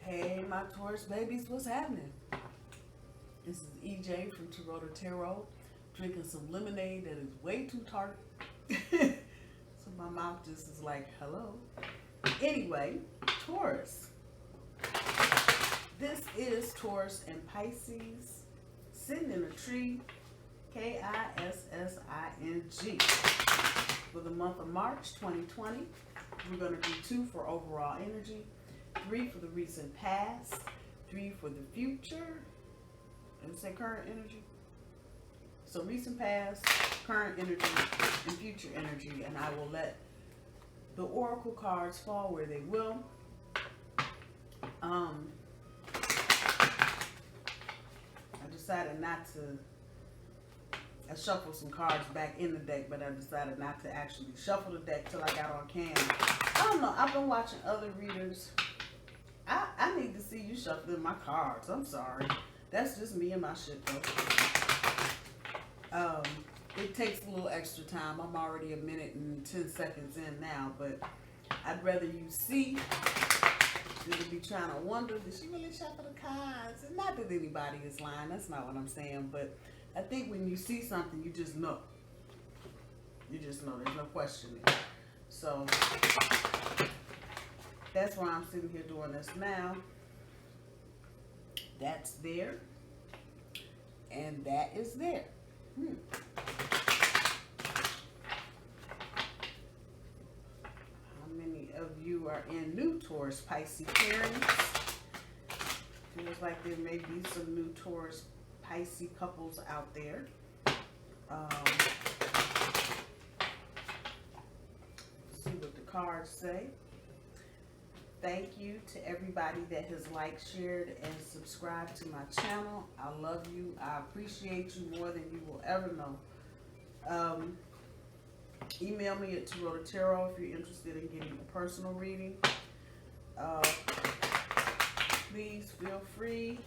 Hey, my Taurus babies, what's happening? This is EJ from Taurota Tarot, drinking some lemonade that is way too tart. So my mouth just is like, hello. Anyway, Taurus. This is Taurus and Pisces, sitting in a tree, K-I-S-S-I-N-G. For the month of March 2020, we're going to do 2 for overall energy, 3 for the recent past, 3 for the future, and say current energy. So recent past, current energy, and future energy, and I will let the oracle cards fall where they will. I decided not to. I shuffled some cards back in the deck, but I decided not to actually shuffle the deck till I got on cam. I don't know. I've been watching other readers. I need to see you shuffling my cards. I'm sorry. That's just me and my shit, though. It takes a little extra time. I'm already a minute and 10 seconds in now, but I'd rather you see than to be trying to wonder, did she really shuffle the cards? And not that anybody is lying. That's not what I'm saying, but I think when you see something, you just know. You just know. There's no questioning. So that's why I'm sitting here doing this now. That's there. And that is there. How many of you are in new Taurus Pisces pairings? Feels like there may be some new Taurus Pisces couples out there. See what the cards say. Thank you to everybody that has liked, shared, and subscribed to my channel. I love you. I appreciate you more than you will ever know. Email me at Taurota Tarot if you're interested in getting a personal reading. Please feel free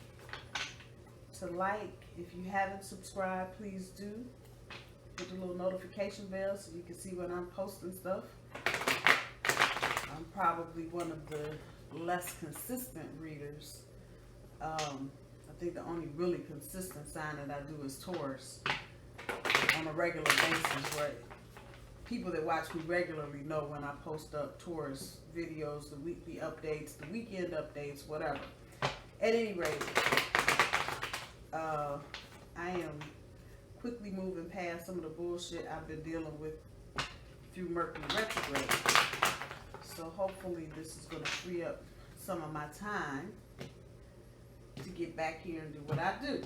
to like. If you haven't subscribed, please do. Hit the little notification bell so you can see when I'm posting stuff. I'm probably one of the less consistent readers. I think the only really consistent sign that I do is Taurus on a regular basis, right? People that watch me regularly know when I post up Taurus videos, the weekly updates, the weekend updates, whatever. At any rate, I am quickly moving past some of the bullshit I've been dealing with through Mercury retrograde. So hopefully this is going to free up some of my time to get back here and do what I do.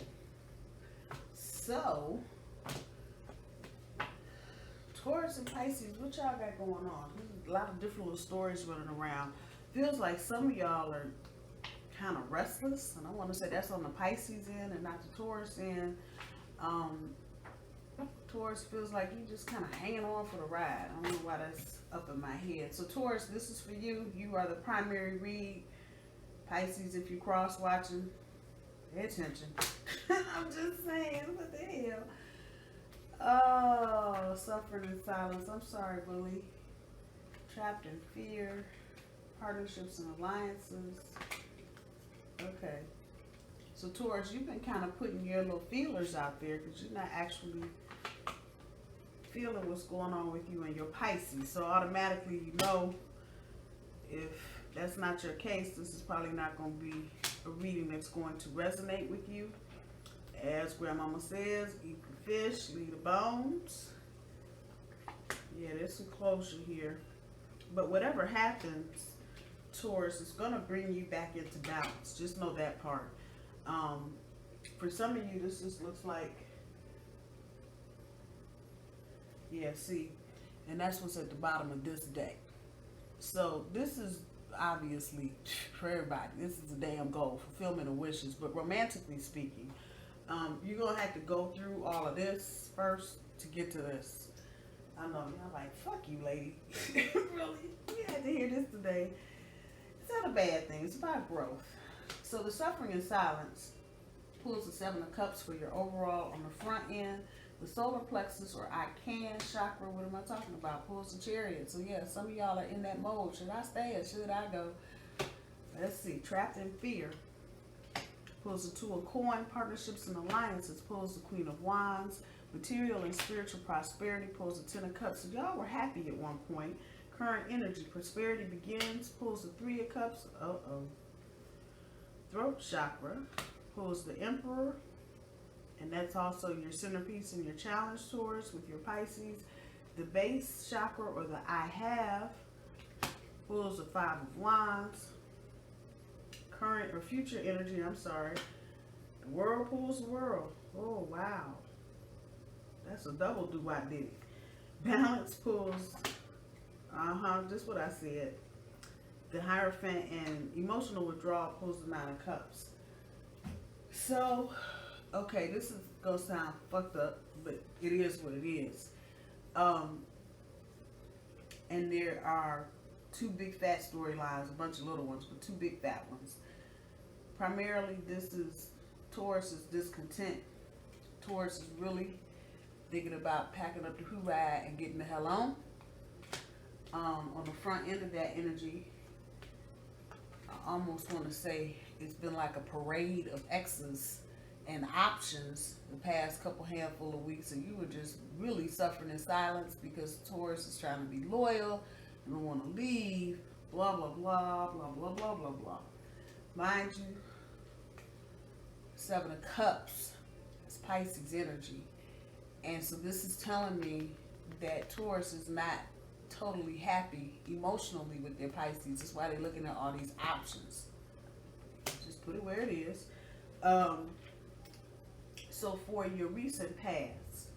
So, Taurus and Pisces, what y'all got going on? There's a lot of different little stories running around. Feels like some of y'all are kind of restless, and I want to say that's on the Pisces end and not the Taurus end. Taurus feels like you just kind of hanging on for the ride. I don't know why that's up in my head. So Taurus, this is for you. You are the primary read. Pisces, if you're cross-watching, pay attention. I'm just saying, what the hell? Oh, suffering in silence. I'm sorry, Bully. Trapped in fear. Partnerships and alliances. Okay. So Taurus, you've been kind of putting your little feelers out there because you're not actually feeling what's going on with you and your Pisces. So automatically you know if that's not your case, this is probably not going to be a reading that's going to resonate with you. As Grandmama says, eat the fish, leave the bones. Yeah, there's some closure here. But whatever happens, Taurus, is going to bring you back into balance. Just know that part. For some of you, this just looks like, yeah, see, and that's what's at the bottom of this deck. So this is obviously for everybody. This is a damn goal, fulfillment of wishes. But romantically speaking, you're gonna have to go through all of this first to get to this. I know y'all like, fuck you, lady. Really, you had to hear this today. It's not a bad thing. It's about growth. So the suffering in silence pulls the 7 of Cups for your overall on the front end. The solar plexus or I can chakra, what am I talking about? Pulls the Chariot. So yeah, some of y'all are in that mode. Should I stay or should I go? Let's see. Trapped in fear. Pulls the Two of Coins. Partnerships and alliances. Pulls the Queen of Wands. Material and spiritual prosperity. Pulls the Ten of Cups. So y'all were happy at one point. Current energy. Prosperity begins. Pulls the Three of Cups. Throat chakra. Pulls the Emperor. And that's also your centerpiece and your challenge, Taurus, with your Pisces. The base chakra, or the I have, pulls the Five of Wands. Current or future energy, I'm sorry. The World pulls the World. Oh, wow. That's a double do-wop did it. Balance pulls, just what I said. The Hierophant, and emotional withdrawal pulls the Nine of Cups. So, okay, this is gonna sound fucked up, but it is what it is. And there are two big fat storylines, a bunch of little ones, but two big fat ones. Primarily, this is Taurus's discontent. Taurus is really thinking about packing up the hoorah and getting the hell on. On the front end of that energy, I almost want to say it's been like a parade of X's and options the past couple handful of weeks, and you were just really suffering in silence because Taurus is trying to be loyal, you don't want to leave, blah blah blah blah blah blah blah blah. Mind you, Seven of Cups is Pisces energy, and so this is telling me that Taurus is not totally happy emotionally with their Pisces. That's why they're looking at all these options. Just put it where it is. So for your recent past,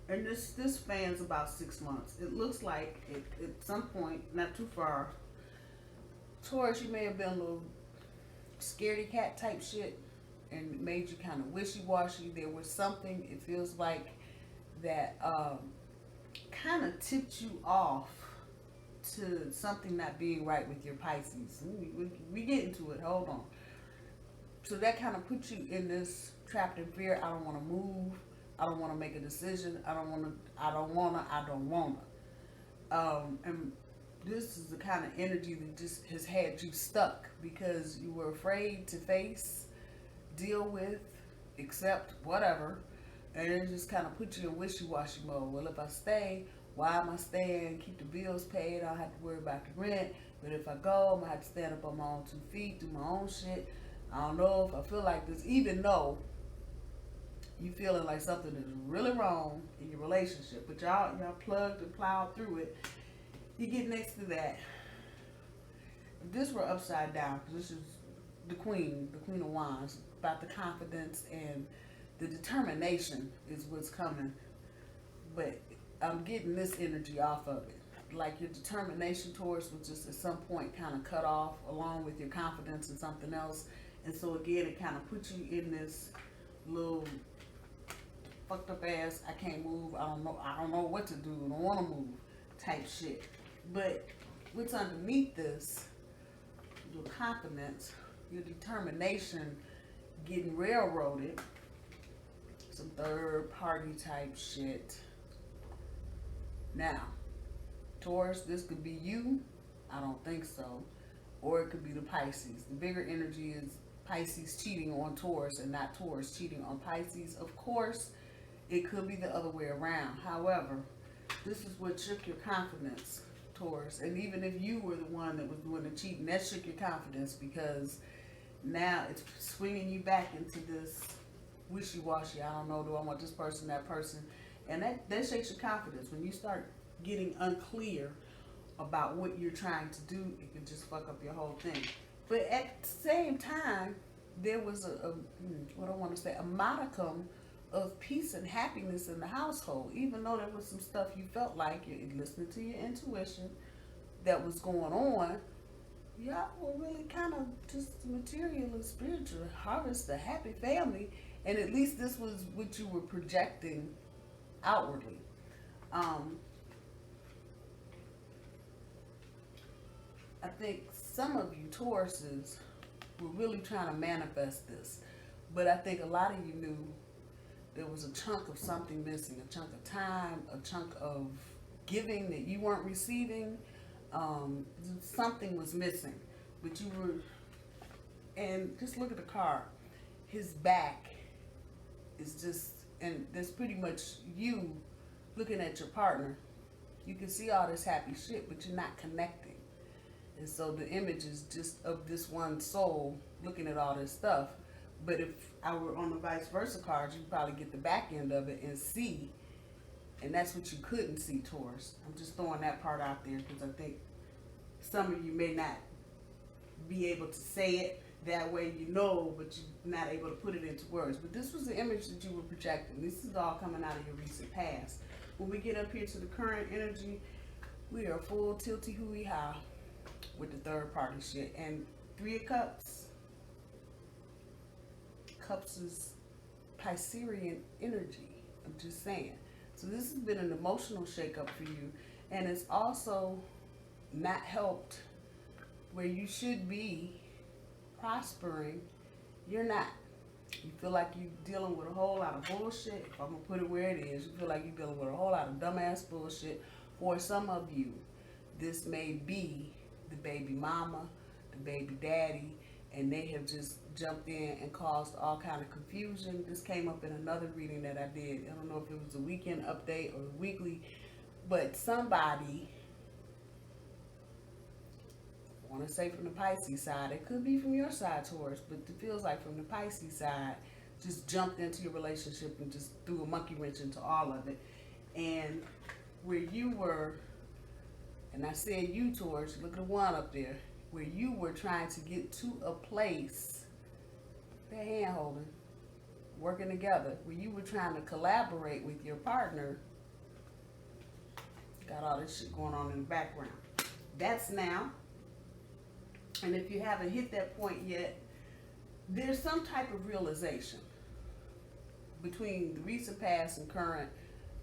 and this spans about 6 months. It looks like at some point, not too far, Taurus, you may have been a little scaredy cat type shit, and it made you kind of wishy-washy. There was something, it feels like, that kind of tipped you off to something not being right with your Pisces. We get into it, hold on. So that kind of puts you in this trapped in fear. I don't want to move. I don't want to make a decision. I don't want to. And this is the kind of energy that just has had you stuck because you were afraid to face, deal with, accept, whatever. And it just kind of put you in wishy-washy mode. Well, if I stay, why am I staying? Keep the bills paid. I don't have to worry about the rent. But if I go, I'm going to have to stand up on my own 2 feet, do my own shit. I don't know if I feel like this, even though you feeling like something is really wrong in your relationship, but y'all plugged and plowed through it. You get next to that. If this were upside down, because this is the Queen of Wands, about the confidence and the determination is what's coming. But I'm getting this energy off of it. Like your determination towards was just at some point kind of cut off along with your confidence in something else. And so again, it kind of puts you in this little fucked up ass, I can't move, I don't know what to do, I don't want to move type shit. But what's underneath this, your confidence, your determination getting railroaded, some third party type shit. Now, Taurus, this could be you, I don't think so, or it could be the Pisces. The bigger energy is Pisces cheating on Taurus and not Taurus cheating on Pisces. Of course, it could be the other way around. However, this is what shook your confidence, Taurus. And even if you were the one that was doing the cheating, that shook your confidence because now it's swinging you back into this wishy-washy. I don't know, do I want this person, that person? And that shakes your confidence. When you start getting unclear about what you're trying to do, it can just fuck up your whole thing. But at the same time, there was a modicum of peace and happiness in the household. Even though there was some stuff you felt like, you're listening to your intuition, that was going on, y'all were really kind of just material and spiritual, harvest a happy family. And at least this was what you were projecting outwardly. I think some of you Tauruses were really trying to manifest this, but I think a lot of you knew there was a chunk of something missing, a chunk of time, a chunk of giving that you weren't receiving. Something was missing, but you were, and just look at the car. His back is just, and there's pretty much you looking at your partner. You can see all this happy shit, but you're not connecting. And so the image is just of this one soul looking at all this stuff. But if I were on the vice versa cards, you'd probably get the back end of it and see. And that's what you couldn't see, Taurus. I'm just throwing that part out there because I think some of you may not be able to say it that way, you know, but you're not able to put it into words. But this was the image that you were projecting. This is all coming out of your recent past. When we get up here to the current energy, we are full tilty hooey ha with the third party shit. And 3 of Cups. Cups is Piscean energy. I'm just saying. So this has been an emotional shakeup for you. And it's also not helped where you should be prospering. You're not. You feel like you're dealing with a whole lot of bullshit. If I'm going to put it where it is, you feel like you're dealing with a whole lot of dumbass bullshit. For some of you, this may be the baby mama, the baby daddy, and they have just jumped in and caused all kind of confusion. This came up in another reading that I did. I don't know if it was a weekend update or a weekly, but somebody, I want to say from the Pisces side, it could be from your side, Taurus, but it feels like from the Pisces side, just jumped into your relationship and just threw a monkey wrench into all of it. And where you were, and I said you, Taurus, look at the one up there, where you were trying to get to a place, that hand holding, working together, where you were trying to collaborate with your partner, got all this shit going on in the background. That's now. And if you haven't hit that point yet, there's some type of realization between the recent past and current.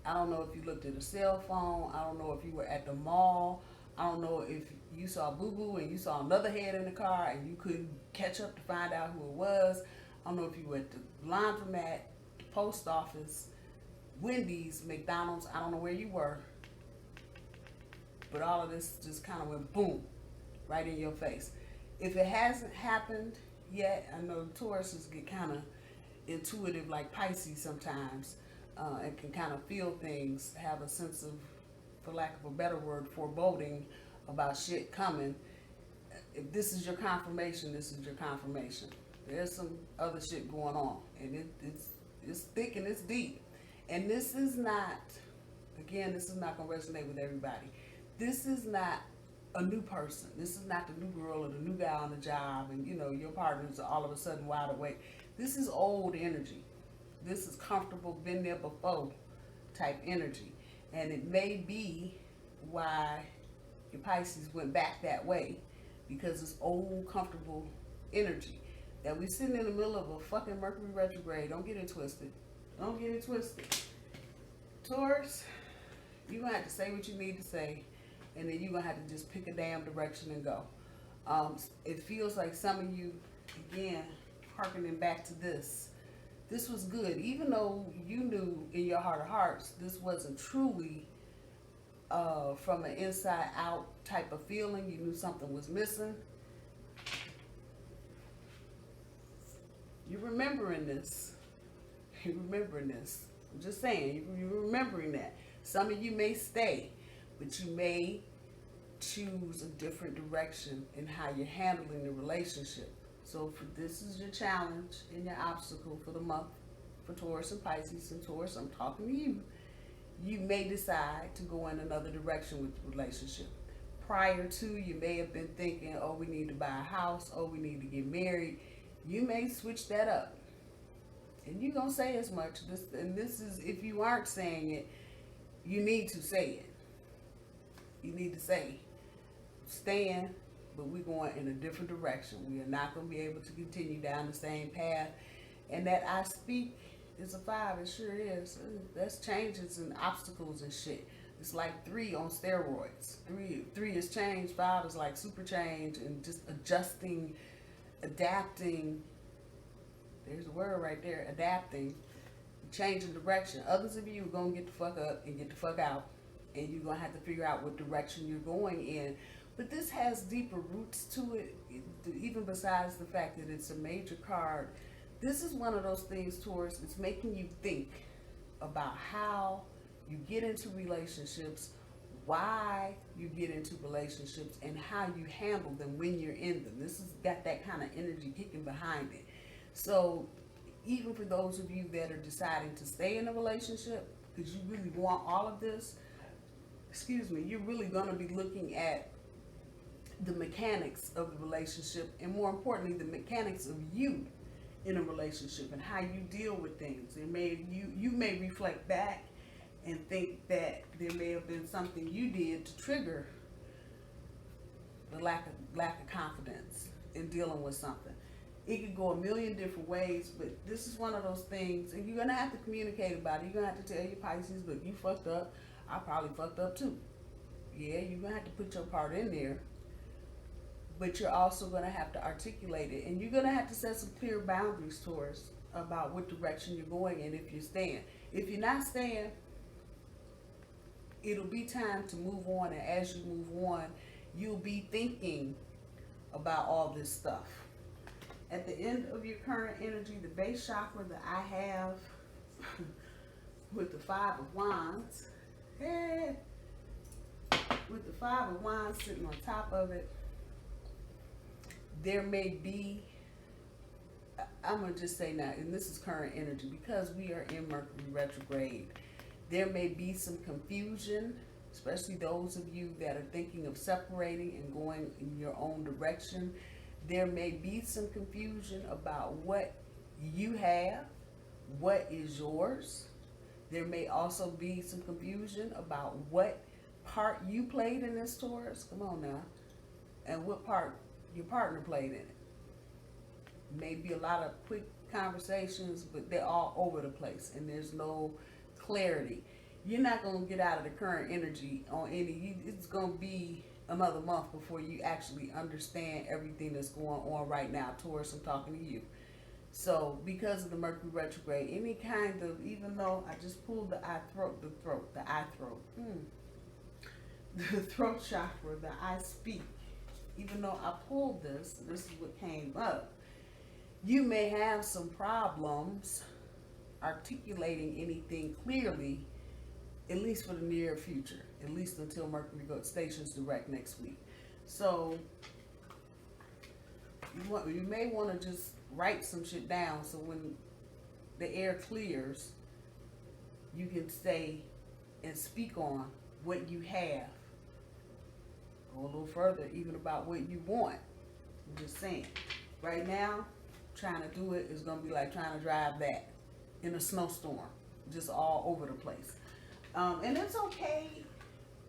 I don't know if you looked at a cell phone. I don't know if you were at the mall. I don't know if you saw Boo Boo and you saw another head in the car and you couldn't catch up to find out who it was. I don't know if you were at the laundromat, the post office, Wendy's, McDonald's. I don't know where you were. But all of this just kind of went boom, right in your face. If it hasn't happened yet, I know Tauruses get kind of intuitive like Pisces sometimes, and can kind of feel things, have a sense of, for lack of a better word, foreboding about shit coming. If this is your confirmation, this is your confirmation. There's some other shit going on, and it's thick and it's deep. And this is not, again, this is not going to resonate with everybody. This is not a new person. This is not the new girl or the new guy on the job and, you know, your partners are all of a sudden wide awake. This is old energy. This is comfortable, been there before type energy. And it may be why your Pisces went back that way, because it's old, comfortable energy. That we're sitting in the middle of a fucking Mercury retrograde. Don't get it twisted. Don't get it twisted. Taurus, you're going to have to say what you need to say. And then you're going to have to just pick a damn direction and go. It feels like some of you, again, hearkening back to this. This was good. Even though you knew in your heart of hearts, this wasn't truly from an inside out type of feeling. You knew something was missing. You're remembering this. You're remembering this. I'm just saying, you're remembering that. Some of you may stay, but you may choose a different direction in how you're handling the relationship. So this is your challenge and your obstacle for the month for Taurus and Pisces. And Taurus, I'm talking to you. You may decide to go in another direction with the relationship. Prior to, you may have been thinking, oh, we need to buy a house. Oh, we need to get married. You may switch that up. And you don't say as much. This is, if you aren't saying it, you need to say it. You need to say, stand, but we're going in a different direction. We are not going to be able to continue down the same path. And that I speak is a 5. It sure is. That's changes and obstacles and shit. It's like 3 on steroids. 3 is change. 5 is like super change and just adjusting, adapting. There's a word right there, adapting, changing direction. Others of you are going to get the fuck up and get the fuck out. And you're going to have to figure out what direction you're going in But this has deeper roots to it, even besides the fact that it's a major card. This is one of those things, Taurus, it's making you think about how you get into relationships, why you get into relationships, and how you handle them when you're in them. This has got that kind of energy kicking behind it. So even for those of you that are deciding to stay in a relationship, because you really want all of this, you're really going to be looking at the mechanics of the relationship, and more importantly, the mechanics of you in a relationship and how you deal with things. And you may reflect back and think that there may have been something you did to trigger the lack of confidence in dealing with something. It could go a million different ways, but this is one of those things, and you're gonna have to communicate about it. You're gonna have to tell your Pisces, look, you fucked up. I probably fucked up too. Yeah, you're gonna have to put your part in there, but you're also gonna have to articulate it, and you're gonna have to set some clear boundaries, Taurus, about what direction you're going in if you're staying. If you're not staying, it'll be time to move on, and as you move on, you'll be thinking about all this stuff. At the end of your current energy, the base chakra that I have with the Five of Wands, with the Five of Wands sitting on top of it, there may be, I'm going to just say now, and this is current energy, because we are in Mercury retrograde, there may be some confusion, especially those of you that are thinking of separating and going in your own direction. There may be some confusion about what you have, what is yours. There may also be some confusion about what part you played in this, Taurus. Come on now. And what part your partner played in it. Maybe a lot of quick conversations, but they're all over the place and there's no clarity. You're not going to get out of the current energy on any, it's going to be another month before you actually understand everything that's going on right now. Taurus, I'm talking to you. So because of the Mercury retrograde, any kind of, even though I just pulled the throat chakra, the I speak, even though I pulled this is what came up. You may have some problems articulating anything clearly, at least for the near future, at least until Mercury stations direct next week. So you may want to just write some shit down so when the air clears, you can say and speak on what you have. Go a little further, even about what you want. I'm just saying. Right now, trying to do it is going to be like trying to drive that in a snowstorm, just all over the place. And it's okay.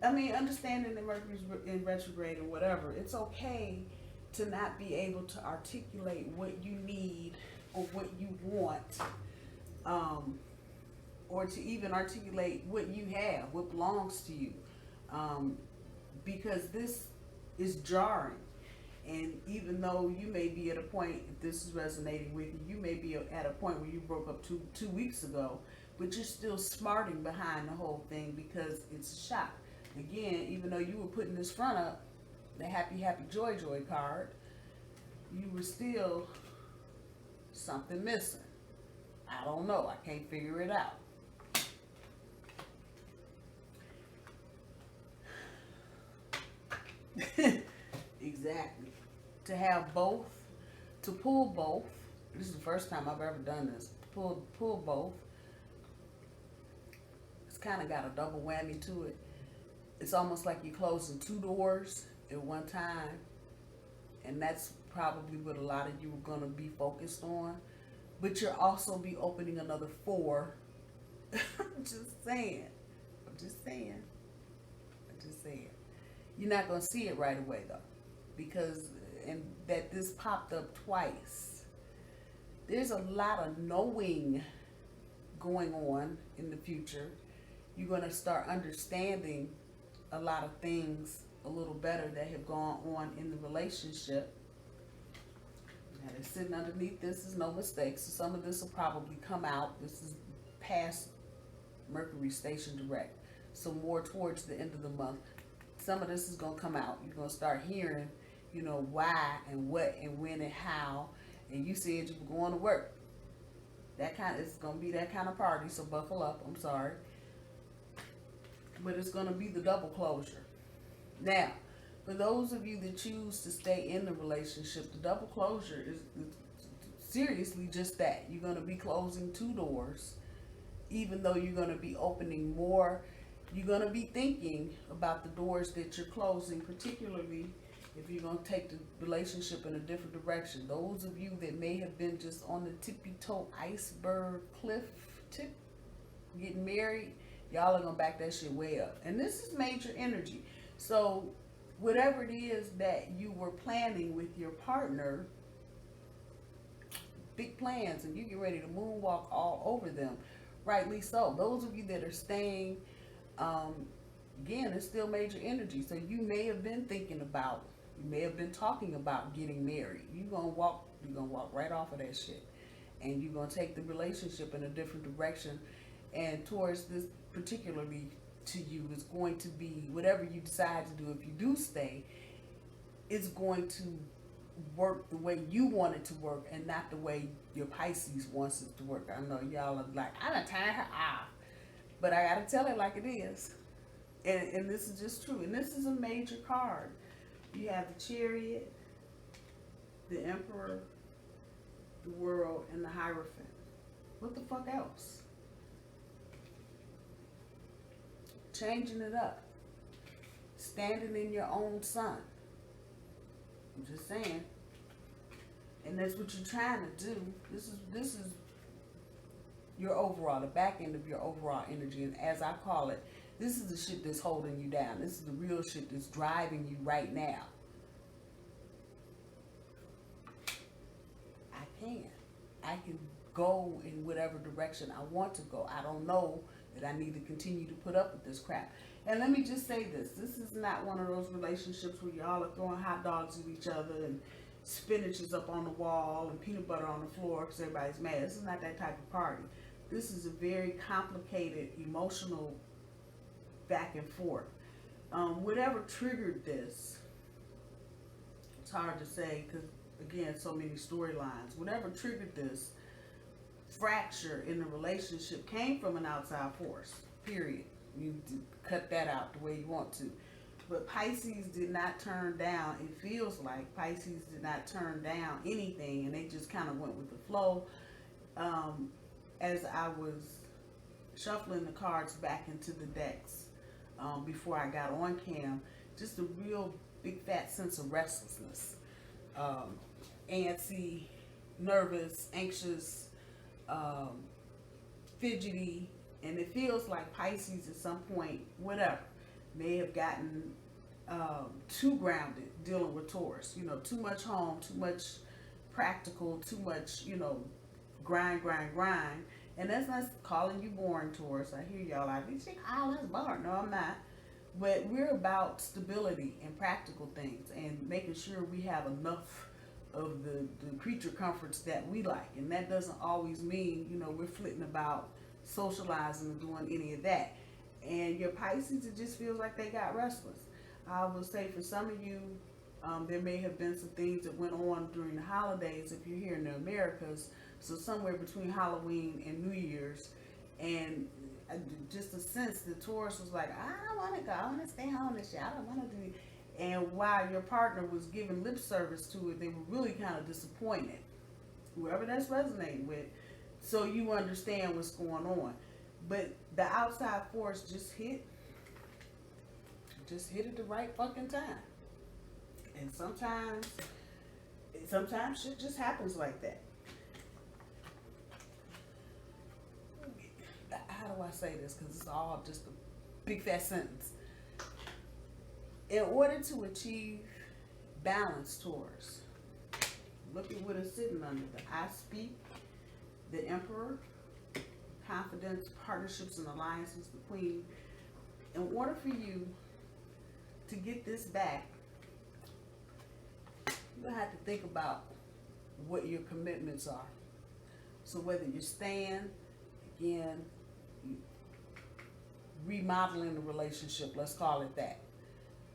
I mean, understanding that Mercury's in retrograde or whatever, it's okay to not be able to articulate what you need or what you want, or to even articulate what you have, what belongs to you, because this is jarring. And even though you may be at a point, if this is resonating with you, you may be at a point where you broke up two weeks ago, but you're still smarting behind the whole thing because it's a shock. Again, even though you were putting this front up, the happy, happy, joy, joy card, you were still something missing. I don't know. I can't figure it out. Exactly. To have both, to pull both. This is the first time I've ever done this. Pull both. It's kind of got a double whammy to it. It's almost like you're closing two doors at one time. And that's probably what a lot of you are going to be focused on. But you'll also be opening another 4. I'm just saying. You're not going to see it right away though. Because, and that this popped up twice. There's a lot of knowing going on in the future. You're going to start understanding a lot of things a little better that have gone on in the relationship. Now, they're sitting underneath this is no mistake, so some of this will probably come out. This is past Mercury station direct, so more towards the end of the month. some of this is going to come out. You're going to start hearing, you know, why and what and when and how. And you said you were going to work. It's going to be that kind of party, so buckle up. I'm sorry. But it's going to be the double closure. Now, for those of you that choose to stay in the relationship, the double closure is seriously just that. You're going to be closing 2 doors, even though you're going to be opening more. You're going to be thinking about the doors that you're closing, particularly if you're going to take the relationship in a different direction. Those of you that may have been just on the tippy-toe iceberg cliff tip, getting married, y'all are going to back that shit way up. And this is major energy. So whatever it is that you were planning with your partner, big plans, and you get ready to moonwalk all over them, rightly so. Those of you that are staying, again, it's still major energy. So you may have been thinking about, you may have been talking about getting married. You're gonna walk right off of that shit. And you're gonna take the relationship in a different direction. And towards this, particularly to you, is going to be whatever you decide to do. If you do stay, it's going to work the way you want it to work and not the way your Pisces wants it to work. I know y'all are like, I done tired her off. But I gotta tell it like it is. And this is just true. And this is a major card. You have the Chariot, the Emperor, the World, and the Hierophant. What the fuck else? Changing it up. Standing in your own sun. I'm just saying. And that's what you're trying to do. This is your overall, the back end of your overall energy. And as I call it, this is the shit that's holding you down. This is the real shit that's driving you right now. I can go in whatever direction I want to go. I don't know that I need to continue to put up with this crap. And let me just say this. This is not one of those relationships where y'all are throwing hot dogs at each other and spinach is up on the wall and peanut butter on the floor because everybody's mad. This is not that type of party. This is a very complicated, emotional back and forth. Whatever triggered this, it's hard to say because, again, so many storylines. Whatever triggered this fracture in the relationship came from an outside force, period. You cut that out the way you want to. But Pisces did not turn down, it feels like Pisces did not turn down anything, and they just kind of went with the flow. As I was shuffling the cards back into the decks before I got on cam, just a real big fat sense of restlessness. Antsy, nervous, anxious, fidgety, and it feels like Pisces at some point, whatever, may have gotten too grounded dealing with Taurus. You know, too much home, too much practical, too much, you know, grind. And that's not calling you boring, Taurus. I hear y'all like, this shit, oh, that's boring. No, I'm not. But we're about stability and practical things and making sure we have enough of the creature comforts that we like. And that doesn't always mean, you know, we're flitting about socializing and doing any of that. And your Pisces, it just feels like they got restless. I will say for some of you, there may have been some things that went on during the holidays if you're here in the Americas. So somewhere between Halloween and New Year's. And just a sense that Taurus was like, I don't want to go. I want to stay home this year. I don't want to do it. And while your partner was giving lip service to it, they were really kind of disappointed. Whoever that's resonating with. So you understand what's going on. But the outside force just hit at the right fucking time. And sometimes shit just happens like that. How do I say this? Because it's all just a big fat sentence. In order to achieve balance, Taurus, look at what it's sitting under. The I speak, the Emperor, confidence, partnerships, and alliances, the Queen. In order for you to get this back, you're going to have to think about what your commitments are. So whether you're staying, again, remodeling the relationship, let's call it that.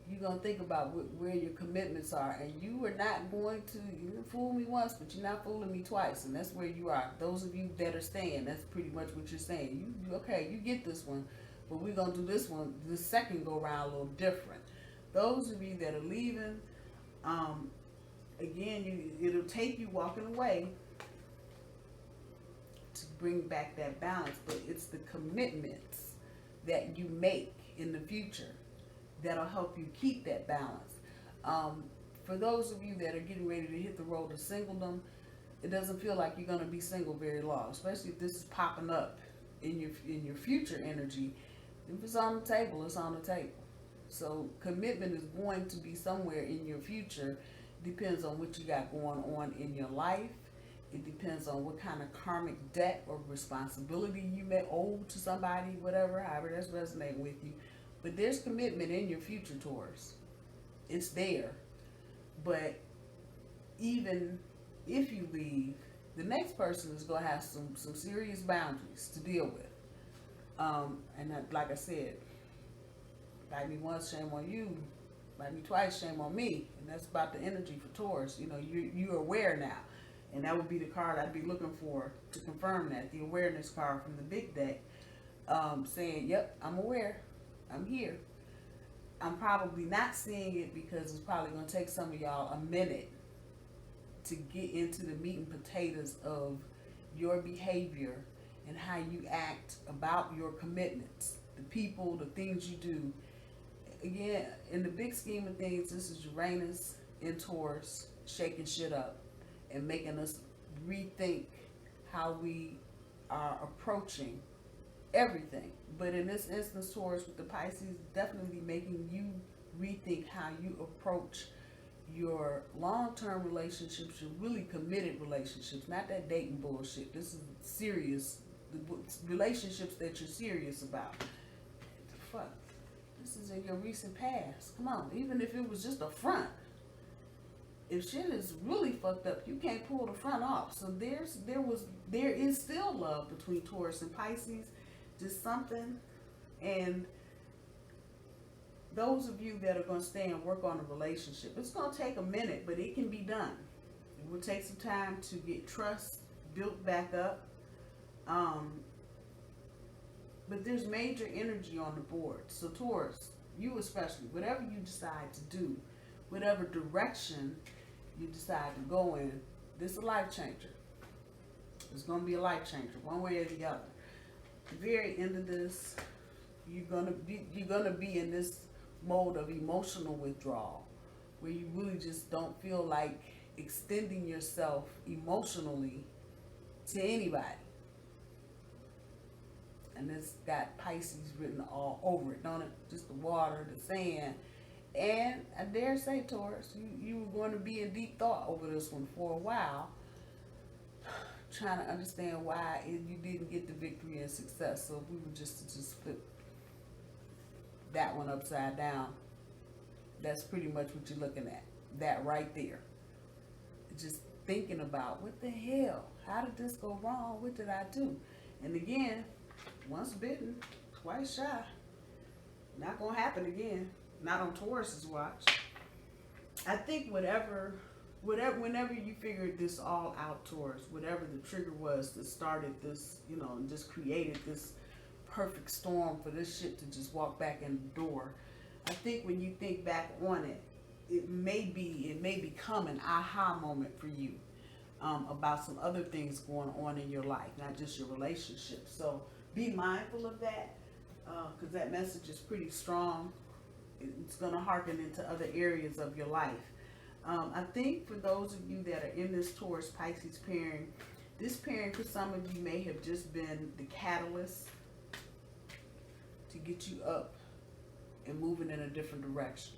you're going to think about where your commitments are, and you are not going to, you fool me once, but you're not fooling me twice, and that's where you are. Those of you that are staying, that's pretty much what you're saying. Okay, you get this one, but we're going to do this one, this second go round a little different. Those of you that are leaving, again, it'll take you walking away to bring back that balance, but it's the commitments that you make in the future that'll help you keep that balance. For those of you that are getting ready to hit the road to singledom, it doesn't feel like you're going to be single very long, especially if this is popping up in your future energy. If it's on the table, it's on the table. So commitment is going to be somewhere in your future. Depends on what you got going on in your life. It depends on what kind of karmic debt or responsibility you may owe to somebody, whatever, however that's resonating with you. But there's commitment in your future, Taurus. It's there. But even if you leave, the next person is going to have some serious boundaries to deal with. And that, like I said, bite me once, shame on you. Bite me twice, shame on me. And that's about the energy for Taurus. You know, you're aware now. And that would be the card I'd be looking for to confirm that. The awareness card from the big deck, saying, yep, I'm aware. I'm here. I'm probably not seeing it because it's probably going to take some of y'all a minute to get into the meat and potatoes of your behavior and how you act about your commitments, the people, the things you do. Again, in the big scheme of things, this is Uranus in Taurus shaking shit up and making us rethink how we are approaching everything. But in this instance, Taurus with the Pisces, definitely making you rethink how you approach your long-term relationships, your really committed relationships, not that dating bullshit. This is serious, the relationships that you're serious about. Fuck, this is in your recent past. Come on, even if it was just a front. If shit is really fucked up, you can't pull the front off. So there is still love between Taurus and Pisces. Just something. And those of you that are going to stay and work on a relationship, it's going to take a minute, but it can be done. It will take some time to get trust built back up. But there's major energy on the board. So Taurus, you especially, whatever you decide to do, whatever direction you decide to go in, this is a life changer. It's going to be a life changer, one way or the other. At the very end of this, you're gonna be in this mode of emotional withdrawal, where you really just don't feel like extending yourself emotionally to anybody. And it's got Pisces written all over it, don't it? Just the water, the sand. And I dare say, Taurus, you were going to be in deep thought over this one for a while, trying to understand why you didn't get the victory and success. So if we were just to flip that one upside down, that's pretty much what you're looking at. That right there. Just thinking about, what the hell? How did this go wrong? What did I do? And again, once bitten, twice shy. Not going to happen again. Not on Taurus's watch. I think whenever you figured this all out, Taurus, whatever the trigger was that started this, and just created this perfect storm for this shit to just walk back in the door, I think when you think back on it, it may become an aha moment for you about some other things going on in your life, not just your relationship. So be mindful of that, because that message is pretty strong. It's going to harken into other areas of your life. I think for those of you that are in this Taurus Pisces pairing, this pairing for some of you may have just been the catalyst to get you up and moving in a different direction.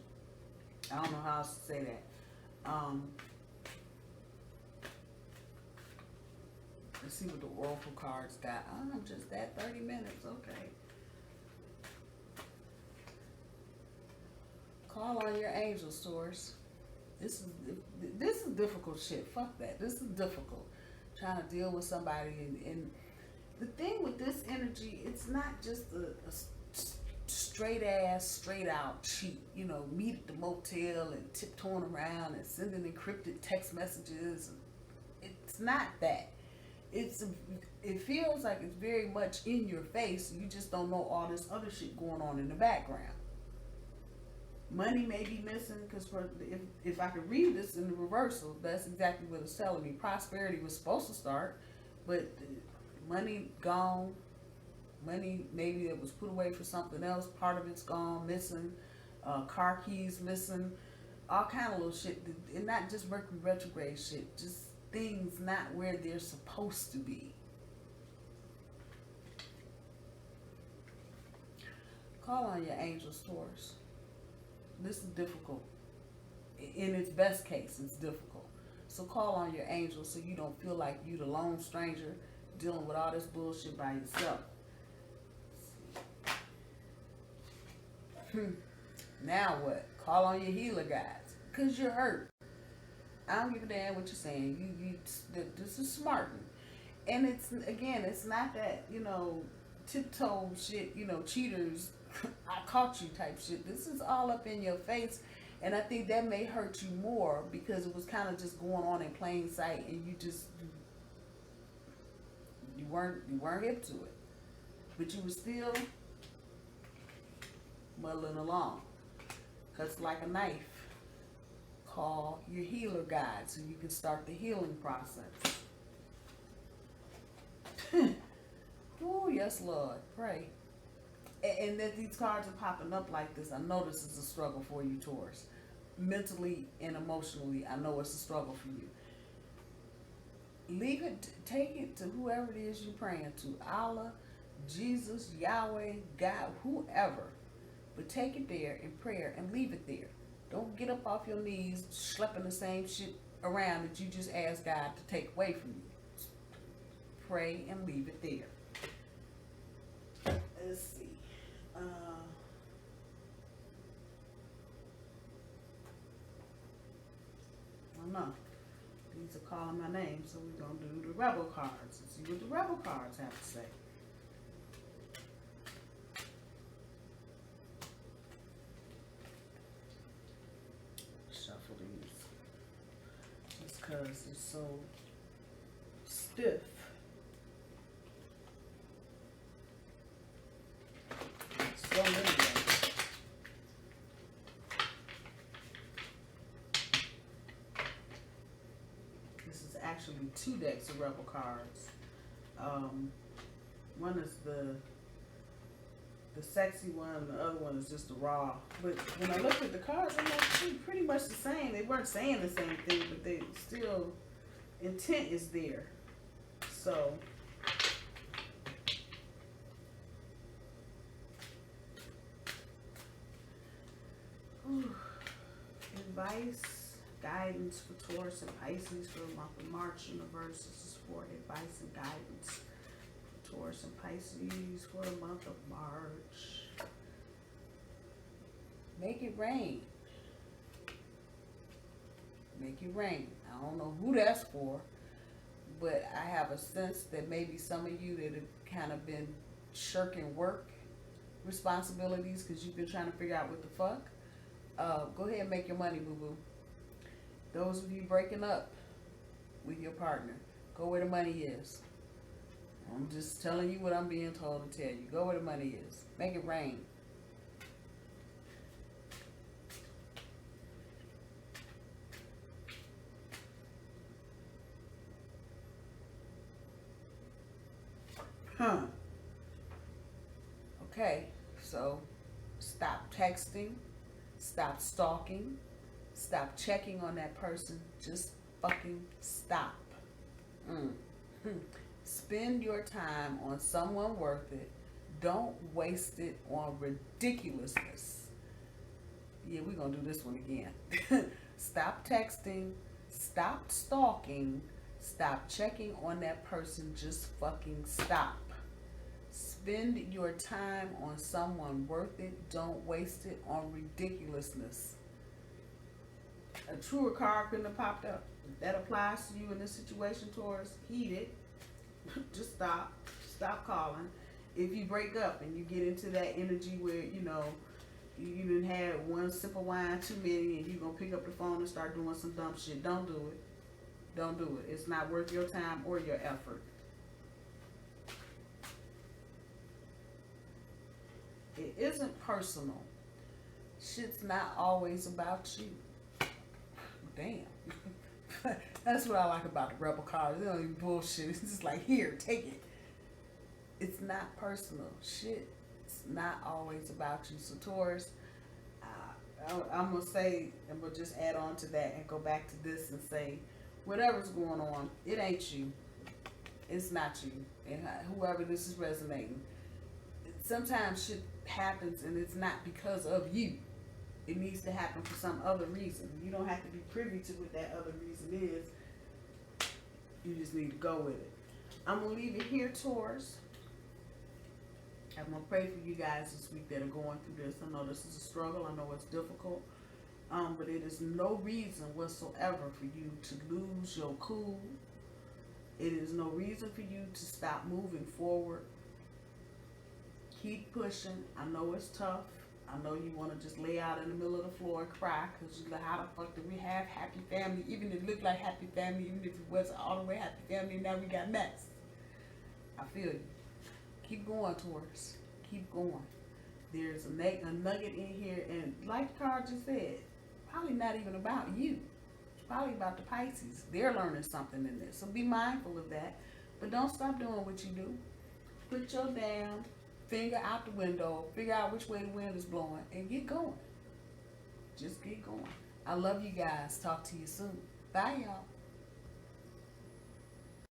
I don't know how else to say that. Let's see what the Oracle cards got. Oh, just that 30 minutes. Okay. Call on your angels, Taurus. This is difficult shit. Fuck that. This is difficult. Trying to deal with somebody. And the thing with this energy, it's not just a straight ass, straight out cheat. You know, meet at the motel and tiptoeing around and sending encrypted text messages. It's not that. It feels like it's very much in your face. You just don't know all this other shit going on in the background. Money may be missing, because if I could read this in the reversal, that's exactly what it's telling me. Prosperity was supposed to start, but money gone. Money maybe it was put away for something else. Part of it's gone, missing. Car keys missing. All kind of little shit. And not just Mercury retrograde shit. Just things not where they're supposed to be. Call on your angels, Taurus. This is difficult. In its best case, it's difficult. So call on your angels so you don't feel like you the lone stranger dealing with all this bullshit by yourself. Now what? Call on your healer guides, because you're hurt. I don't give a damn what you're saying. This is smarting. And it's not that, tiptoe shit, cheaters, I caught you type shit. This is all up in your face. And I think that may hurt you more because it was kind of just going on in plain sight, and you weren't hip to it. But you were still muddling along. Cuts like a knife. Call your healer guide so you can start the healing process. Oh, yes, Lord. Pray. And that these cards are popping up like this, I know this is a struggle for you, Taurus. Mentally and emotionally, I know it's a struggle for you. Leave it, take it to whoever it is you're praying to. Allah, Jesus, Yahweh, God, whoever. But take it there in prayer and leave it there. Don't get up off your knees schlepping the same shit around that you just asked God to take away from you. Pray and leave it there. Let's see. I don't know. These are calling my name, so we're going to do the Rebel cards and see what the Rebel cards have to say. Shuffle these. Just because it's so stiff. So many of them. This is actually 2 decks of Rebel cards. One is the sexy one, the other one is just the raw. But when I looked at the cards, I'm like, pretty much the same. They weren't saying the same thing, but they still, intent is there. So, advice, guidance for Taurus and Pisces for the month of March. Universe, this is for advice and guidance for Taurus and Pisces for the month of March. Make it rain. Make it rain. I don't know who that's for, but I have a sense that maybe some of you that have kind of been shirking work responsibilities because you've been trying to figure out what the fuck. Go ahead and make your money, boo-boo. Those of you breaking up with your partner, go where the money is. I'm just telling you what I'm being told to tell you. Go where the money is. Make it rain. Okay, so stop texting. Stop stalking. Stop checking on that person. Just fucking stop. Spend your time on someone worth it. Don't waste it on ridiculousness. Yeah, we're going to do this one again. Stop texting. Stop stalking. Stop checking on that person. Just fucking stop. Spend your time on someone worth it. Don't waste it on ridiculousness. A truer card couldn't have popped up. If that applies to you in this situation, Taurus, heed it. Just stop. Stop calling. If you break up and you get into that energy where, you know, you done had one sip of wine too many and you're going to pick up the phone and start doing some dumb shit, don't do it. Don't do it. It's not worth your time or your effort. It isn't personal. Shit's not always about you. Damn. That's what I like about the Rebel cards. They don't even bullshit. It's just like, here, take it. It's not personal. Shit. It's not always about you. So Taurus, I'm going to say, and we'll just add on to that and go back to this and say, whatever's going on, it ain't you. It's not you. And whoever this is resonating. Sometimes shit happens and it's not because of you. It needs to happen for some other reason. You don't have to be privy to what that other reason is. You just need to go with it. I'm going to leave it here, Taurus. I'm going to pray for you guys this week that are going through this. I know this is a struggle. I know it's difficult. But it is no reason whatsoever for you to lose your cool. It is no reason for you to stop moving forward. Keep pushing. I know it's tough. I know you want to just lay out in the middle of the floor and cry because you're like, how the fuck do we have happy family? Even if it looked like happy family, even if it wasn't all the way happy family, now we got mess. I feel you. Keep going, Taurus. Keep going. There's a nugget in here, and like the card just said, probably not even about you. It's probably about the Pisces. They're learning something in this. So be mindful of that. But don't stop doing what you do. Put your damn finger out the window, figure out which way the wind is blowing, and get going. Just get going. I love you guys. Talk to you soon. Bye, y'all.